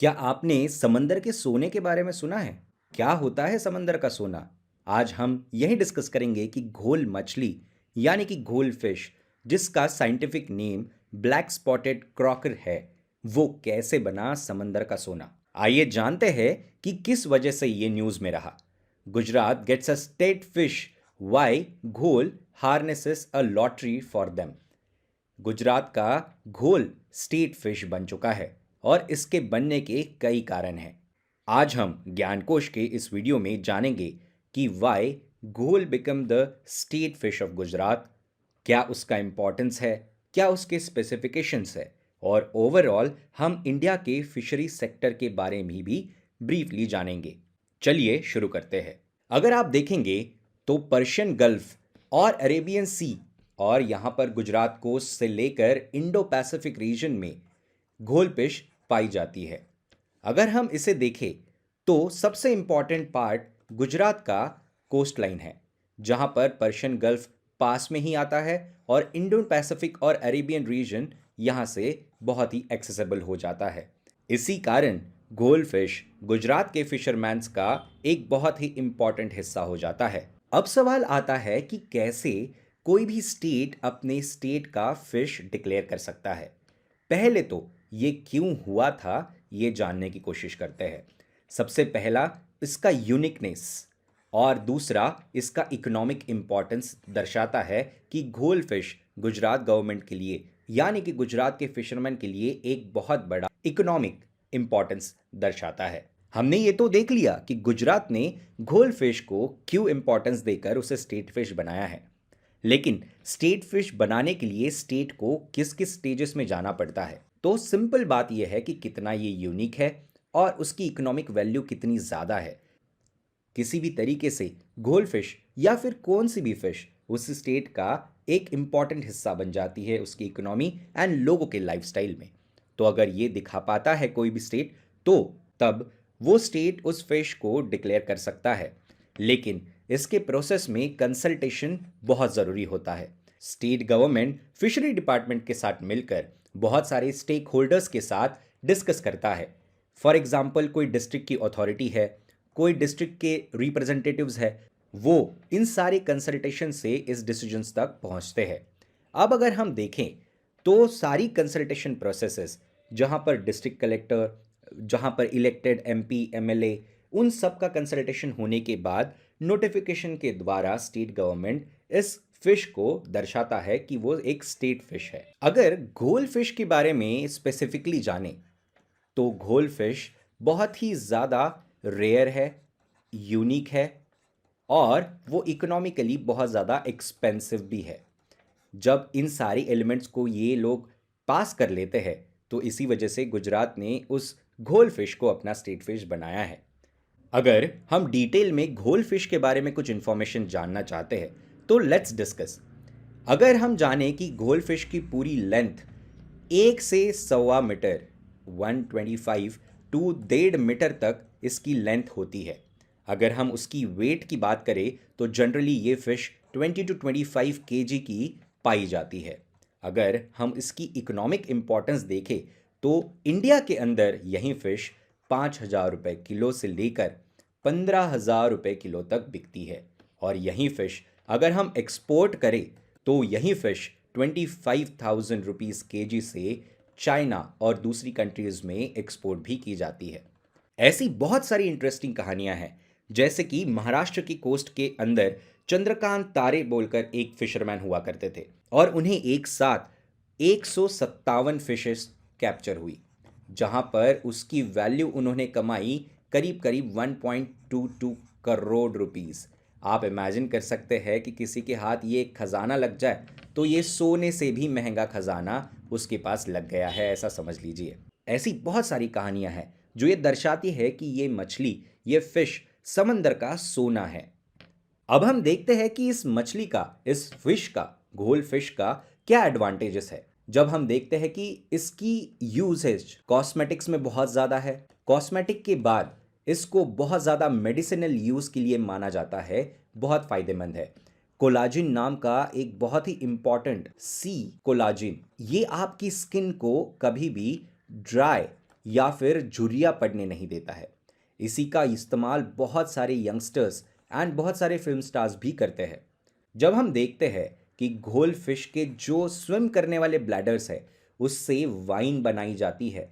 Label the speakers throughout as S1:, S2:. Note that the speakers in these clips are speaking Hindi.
S1: क्या आपने समंदर के सोने के बारे में सुना है? क्या होता है समंदर का सोना? आज हम यही डिस्कस करेंगे कि घोल मछली यानी कि घोल फिश, जिसका scientific name black spotted Crocker है, वो कैसे बना समंदर का सोना। आइए जानते हैं कि किस वजह से ये न्यूज़ में रहा। Gujarat gets a state fish, why ghol harnesses a lottery for them. Gujarat का घोल स्टेट फिश बन चुका है और इसके बनने के कई कारण हैं। आज हम ज्ञानकोश के इस वीडियो में जानेंगे कि वाई घोल become the state fish of Gujarat, क्या उसका इम्पोर्टेंस है, क्या उसके स्पेसिफिकेशंस है, और ओवरऑल हम इंडिया के फिशरी सेक्टर के बारे में भी ब्रीफली जानेंगे। चलिए शुरू करते हैं। अगर आप देखेंगे तो पर्शियन गल्फ और अरेबियन सी और यहाँ पर गुजरात कोस्ट से लेकर इंडो पैसिफिक रीजन में घोल फिश पाई जाती है। अगर हम इसे देखें तो सबसे इंपॉर्टेंट पार्ट गुजरात का कोस्ट लाइन है, जहाँ पर पर्शियन गल्फ पास में ही आता है और इंडो पैसिफिक और अरेबियन रीजन यहाँ से बहुत ही एक्सेसिबल हो जाता है। इसी कारण गोल्ड फिश गुजरात के फिशरमैन्स का एक बहुत ही इंपॉर्टेंट हिस्सा हो जाता है। अब सवाल आता है कि कैसे कोई भी स्टेट अपने स्टेट का फिश डिक्लेयर कर सकता है। पहले तो ये क्यों हुआ था, ये जानने की कोशिश करते हैं। सबसे पहला, इसका यूनिकनेस, और दूसरा इसका इकोनॉमिक इम्पोर्टेंस दर्शाता है कि घोल फिश गुजरात गवर्नमेंट के लिए यानी कि गुजरात के फिशरमैन के लिए एक बहुत बड़ा इकोनॉमिक इम्पोर्टेंस दर्शाता है। हमने ये तो देख लिया कि गुजरात ने घोल फिश को क्यों इम्पोर्टेंस देकर उसे स्टेट फिश बनाया है, लेकिन स्टेट फिश बनाने के लिए स्टेट को किस किस स्टेजेस में जाना पड़ता है। तो सिंपल बात यह है कि कितना ये यूनिक है और उसकी इकोनॉमिक वैल्यू कितनी ज़्यादा है। किसी भी तरीके से घोल फिश या फिर कौन सी भी फिश उस स्टेट का एक इम्पॉर्टेंट हिस्सा बन जाती है उसकी इकोनॉमी एंड लोगों के लाइफस्टाइल में। तो अगर ये दिखा पाता है कोई भी स्टेट, तो तब वो स्टेट उस फिश को डिक्लेयर कर सकता है। लेकिन इसके प्रोसेस में कंसल्टेशन बहुत ज़रूरी होता है। स्टेट गवर्नमेंट फिशरी डिपार्टमेंट के साथ मिलकर बहुत सारे स्टेक होल्डर्स के साथ डिस्कस करता है। फॉर एग्जाम्पल, कोई डिस्ट्रिक्ट की अथॉरिटी है, कोई डिस्ट्रिक्ट के रिप्रेजेंटेटिव्स है, वो इन सारे कंसल्टेशन से इस डिसीजंस तक पहुंचते हैं। अब अगर हम देखें तो सारी कंसल्टेशन प्रोसेसेस, जहां पर डिस्ट्रिक्ट कलेक्टर, जहां पर इलेक्टेड एमपी एमएलए, उन सब का कंसल्टेशन होने के बाद नोटिफिकेशन के द्वारा स्टेट गवर्नमेंट इस फिश को दर्शाता है कि वो एक स्टेट फिश है। अगर घोल फिश के बारे में स्पेसिफिकली जाने तो घोल फिश बहुत ही ज़्यादा रेयर है, यूनिक है, और वो इकोनॉमिकली बहुत ज़्यादा एक्सपेंसिव भी है। जब इन सारी एलिमेंट्स को ये लोग पास कर लेते हैं, तो इसी वजह से गुजरात ने उस घोल फिश को अपना स्टेट फिश बनाया है। अगर हम डिटेल में घोल फिश के बारे में कुछ इन्फॉर्मेशन जानना चाहते हैं तो लेट्स डिस्कस। अगर हम जानें कि घोल फिश की पूरी लेंथ 1 से 1.25 मीटर, 125 टू 1.5 मीटर तक इसकी लेंथ होती है। अगर हम उसकी वेट की बात करें तो जनरली ये फिश 20 to 25 kg की पाई जाती है। अगर हम इसकी इकोनॉमिक इम्पॉर्टेंस देखें तो इंडिया के अंदर यही फिश 5,000 रुपये किलो से लेकर 15,000 रुपये किलो तक बिकती है। और यही फिश अगर हम एक्सपोर्ट करें तो यही फिश 25,000 रुपीज़ kg से चाइना और दूसरी कंट्रीज़ में एक्सपोर्ट भी की जाती है। ऐसी बहुत सारी इंटरेस्टिंग कहानियां हैं, जैसे कि महाराष्ट्र की कोस्ट के अंदर चंद्रकांत तारे बोलकर एक फिशरमैन हुआ करते थे और उन्हें एक साथ 157 फिशेस कैप्चर हुई, जहां पर उसकी वैल्यू उन्होंने कमाई करीब करीब 1.22 करोड़ रुपीस। आप इमेजिन कर सकते हैं कि किसी के हाथ ये एक खजाना लग जाए तो ये सोने से भी महंगा खजाना उसके पास लग गया है, ऐसा समझ लीजिए। ऐसी बहुत सारी कहानियां हैं जो ये दर्शाती है कि ये मछली, ये फिश समंदर का सोना है। अब हम देखते हैं कि इस मछली का, इस फिश का, घोल फिश का क्या एडवांटेजेस है। जब हम देखते हैं कि इसकी यूसेज कॉस्मेटिक्स में बहुत ज़्यादा है, कॉस्मेटिक के बाद इसको बहुत ज़्यादा मेडिसिनल यूज़ के लिए माना जाता है, बहुत फ़ायदेमंद है। कोलाजिन नाम का एक बहुत ही इंपॉर्टेंट सी कोलाजिन, ये आपकी स्किन को कभी भी ड्राई या फिर झुर्रियाँ पड़ने नहीं देता है। इसी का इस्तेमाल बहुत सारे यंगस्टर्स एंड बहुत सारे फिल्म स्टार्स भी करते हैं। जब हम देखते हैं कि घोल फिश के जो स्विम करने वाले ब्लैडर्स है उससे वाइन बनाई जाती है,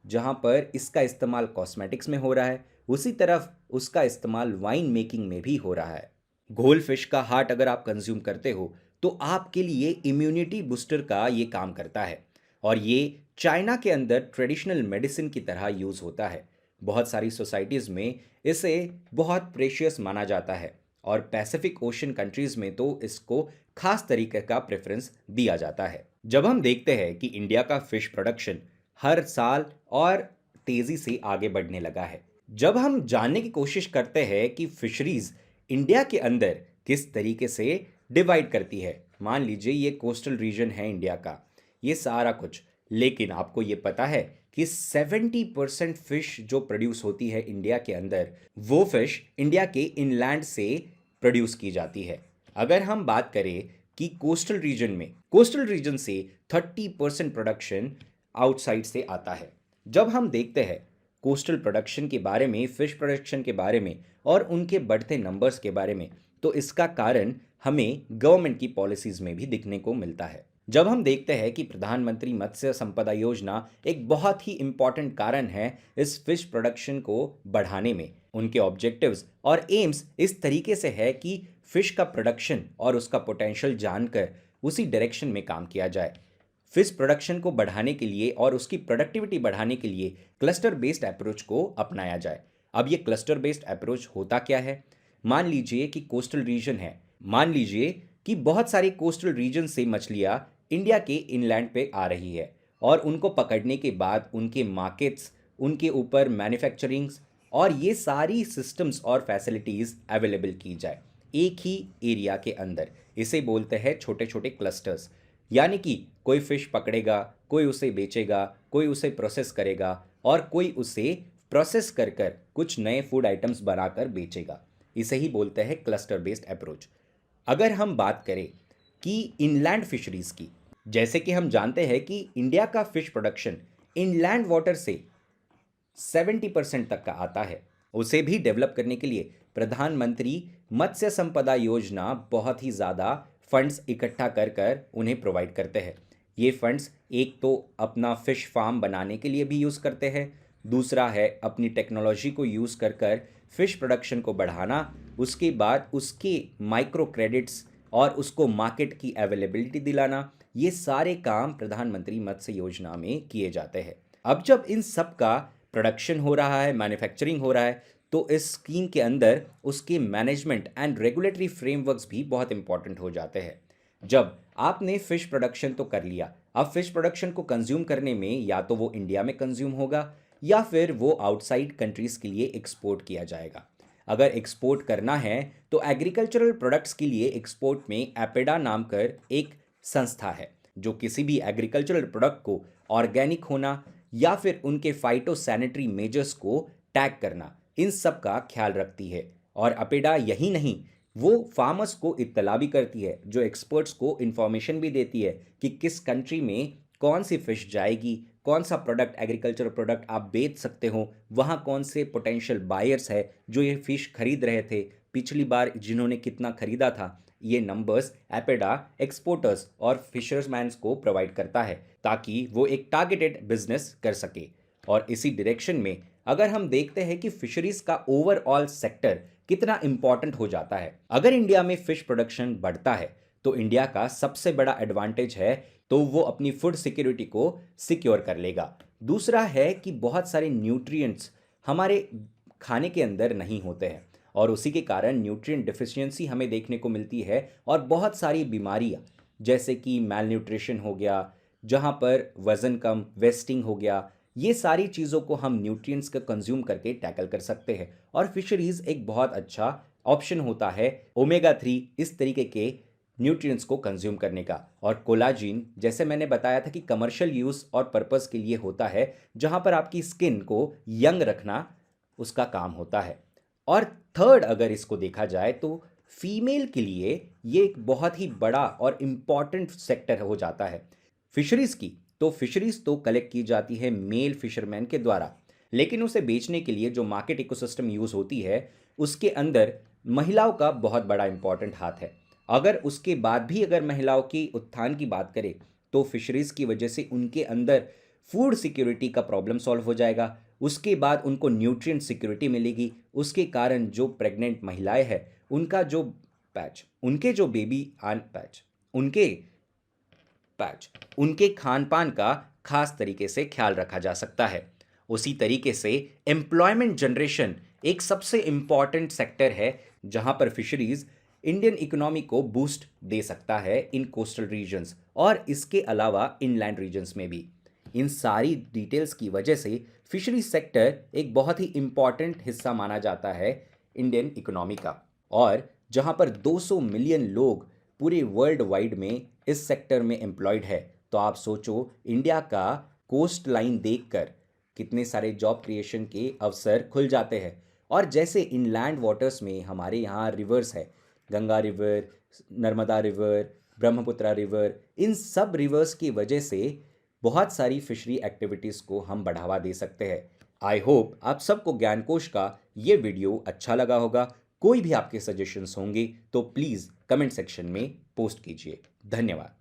S1: जहां पर इसका इस्तेमाल कॉस्मेटिक्स में हो रहा है, उसी तरफ उसका इस्तेमाल वाइन मेकिंग में भी हो रहा है। घोल फिश का हार्ट अगर आप कंज्यूम करते हो तो आपके लिए इम्यूनिटी बूस्टर का ये काम करता है, और ये चाइना के अंदर ट्रेडिशनल मेडिसिन की तरह यूज होता है। बहुत सारी सोसाइटीज में इसे बहुत प्रेशियस माना जाता है, और पैसिफिक ओशन कंट्रीज में तो इसको खास तरीके का प्रेफरेंस दिया जाता है। जब हम देखते हैं कि इंडिया का फिश प्रोडक्शन हर साल और तेजी से आगे बढ़ने लगा है, जब हम जानने की कोशिश करते हैं कि फिशरीज इंडिया के अंदर किस तरीके से डिवाइड करती है, मान लीजिए ये कोस्टल रीजन है इंडिया का, ये सारा कुछ, लेकिन आपको ये पता है कि 70% फिश जो प्रोड्यूस होती है इंडिया के अंदर, वो फिश इंडिया के इनलैंड से प्रोड्यूस की जाती है। अगर हम बात करें कि कोस्टल रीजन से 30% प्रोडक्शन आउटसाइड से आता है। जब हम देखते हैं कोस्टल प्रोडक्शन के बारे में, फिश प्रोडक्शन के बारे में और उनके बढ़ते नंबर्स के बारे में, तो इसका कारण हमें गवर्नमेंट की पॉलिसीज में भी दिखने को मिलता है। जब हम देखते हैं कि प्रधानमंत्री मत्स्य संपदा योजना एक बहुत ही इंपॉर्टेंट कारण है इस फिश प्रोडक्शन को बढ़ाने में, उनके ऑब्जेक्टिव्स और एम्स इस तरीके से है कि फिश का प्रोडक्शन और उसका पोटेंशियल जानकर उसी डायरेक्शन में काम किया जाए। फिश प्रोडक्शन को बढ़ाने के लिए और उसकी प्रोडक्टिविटी बढ़ाने के लिए क्लस्टर बेस्ड अप्रोच को अपनाया जाए। अब ये क्लस्टर बेस्ड अप्रोच होता क्या है? मान लीजिए कि कोस्टल रीजन है, मान लीजिए कि बहुत सारी कोस्टल रीजन से मछलियाँ इंडिया के इनलैंड पे आ रही है, और उनको पकड़ने के बाद उनके मार्केट्स, उनके ऊपर मैन्युफैक्चरिंग्स और ये सारी सिस्टम्स और फैसिलिटीज़ अवेलेबल की जाए एक ही एरिया के अंदर। इसे बोलते हैं छोटे छोटे क्लस्टर्स। यानी कि कोई फिश पकड़ेगा, कोई उसे बेचेगा, कोई उसे प्रोसेस करेगा और कोई उसे प्रोसेस कर कर कुछ नए फूड आइटम्स बनाकर बेचेगा। इसे ही बोलते हैं क्लस्टर बेस्ड अप्रोच। अगर हम बात करें कि इनलैंड फिशरीज़ की, जैसे कि हम जानते हैं कि इंडिया का फिश प्रोडक्शन इनलैंड वाटर से 70% तक का आता है, उसे भी डेवलप करने के लिए प्रधानमंत्री मत्स्य संपदा योजना बहुत ही ज़्यादा फंड्स इकट्ठा कर कर उन्हें प्रोवाइड करते हैं। ये फंड्स एक तो अपना फिश फार्म बनाने के लिए भी यूज़ करते हैं, दूसरा है अपनी टेक्नोलॉजी को यूज़ कर कर फिश प्रोडक्शन को बढ़ाना, उसके बाद उसके माइक्रो क्रेडिट्स और उसको मार्केट की अवेलेबिलिटी दिलाना। ये सारे काम प्रधानमंत्री मत्स्य योजना में किए जाते हैं। अब जब इन सब का प्रोडक्शन हो रहा है, मैन्युफैक्चरिंग हो रहा है, तो इस स्कीम के अंदर उसके मैनेजमेंट एंड रेगुलेटरी फ्रेमवर्क्स भी बहुत इंपॉर्टेंट हो जाते हैं। जब आपने फिश प्रोडक्शन तो कर लिया, अब फिश प्रोडक्शन को कंज्यूम करने में या तो वो इंडिया में कंज्यूम होगा या फिर वो आउटसाइड कंट्रीज के लिए एक्सपोर्ट किया जाएगा। अगर एक्सपोर्ट करना है तो एग्रीकल्चरल प्रोडक्ट्स के लिए एक्सपोर्ट में एपेडा नाम कर एक संस्था है जो किसी भी एग्रीकल्चरल प्रोडक्ट को ऑर्गेनिक होना या फिर उनके फाइटो सैनिटरी मेजर्स को टैग करना, इन सब का ख्याल रखती है। और अपेडा यही नहीं, वो फार्मर्स को इत्तला भी करती है, जो एक्सपर्ट्स को इन्फॉर्मेशन भी देती है कि किस कंट्री में कौन सी फिश जाएगी, कौन सा प्रोडक्ट, एग्रीकल्चर प्रोडक्ट आप बेच सकते हो, वहाँ कौन से पोटेंशियल बायर्स है जो ये फिश खरीद रहे थे, पिछली बार जिन्होंने कितना खरीदा था। ये नंबर्स एपेडा एक्सपोर्टर्स और फिशर्समैन्स को प्रोवाइड करता है ताकि वो एक टारगेटेड बिजनेस कर सके। और इसी डायरेक्शन में अगर हम देखते हैं कि फिशरीज का ओवरऑल सेक्टर कितना इंपॉर्टेंट हो जाता है, अगर इंडिया में फिश प्रोडक्शन बढ़ता है तो इंडिया का सबसे बड़ा एडवांटेज है, तो वो अपनी फूड सिक्योरिटी को सिक्योर कर लेगा। दूसरा है कि बहुत सारे न्यूट्रिएंट्स हमारे खाने के अंदर नहीं होते हैं, और उसी के कारण न्यूट्रिएंट डिफिशियंसी हमें देखने को मिलती है, और बहुत सारी बीमारियां जैसे कि मैल न्यूट्रिशन हो गया, जहां पर वज़न कम, वेस्टिंग हो गया, ये सारी चीज़ों को हम न्यूट्रिएंट्स का कंज्यूम करके टैकल कर सकते हैं। और फिशरीज़ एक बहुत अच्छा ऑप्शन होता है ओमेगा 3 इस तरीके के न्यूट्रिएंट्स को कंज्यूम करने का। और कोलाजिन, जैसे मैंने बताया था कि कमर्शियल यूज़ और पर्पस के लिए होता है, जहां पर आपकी स्किन को यंग रखना उसका काम होता है। और थर्ड, अगर इसको देखा जाए तो फीमेल के लिए ये एक बहुत ही बड़ा और इम्पॉर्टेंट सेक्टर हो जाता है फिशरीज़ की। तो फिशरीज तो कलेक्ट की जाती है मेल फिशरमैन के द्वारा, लेकिन उसे बेचने के लिए जो मार्केट इकोसिस्टम यूज़ होती है उसके अंदर महिलाओं का बहुत बड़ा इंपॉर्टेंट हाथ है। अगर उसके बाद भी अगर महिलाओं की उत्थान की बात करें तो फिशरीज की वजह से उनके अंदर फूड सिक्योरिटी का प्रॉब्लम सॉल्व हो जाएगा। उसके बाद उनको न्यूट्रिएंट सिक्योरिटी मिलेगी। उसके कारण जो प्रेग्नेंट महिलाएं हैं उनका जो उनके जो बेबी आन उनके पैच उनके खान पान का खास तरीके से ख्याल रखा जा सकता है। उसी तरीके से एम्प्लॉयमेंट जनरेशन एक सबसे इंपॉर्टेंट सेक्टर है जहां पर फिशरीज इंडियन इकोनॉमी को बूस्ट दे सकता है इन कोस्टल रीजन्स और इसके अलावा इनलैंड रीजन्स में भी। इन सारी डिटेल्स की वजह से फिशरी सेक्टर एक बहुत ही इंपॉर्टेंट हिस्सा माना जाता है इंडियन इकोनॉमी का। और जहां पर 200 मिलियन लोग पूरे वर्ल्ड वाइड में इस सेक्टर में एम्प्लॉयड है, तो आप सोचो इंडिया का कोस्ट लाइन देखकर कितने सारे जॉब क्रिएशन के अवसर खुल जाते हैं। और जैसे इनलैंड वाटर्स में हमारे यहाँ रिवर्स है, Ganga river, Narmada river, Brahmaputra river, इन सब रिवर्स की वजह से बहुत सारी फिशरी एक्टिविटीज़ को हम बढ़ावा दे सकते हैं। आई होप आप सबको ज्ञानकोश का ये वीडियो अच्छा लगा होगा। कोई भी आपके सजेशंस होंगे तो प्लीज़ कमेंट सेक्शन में पोस्ट कीजिए। धन्यवाद।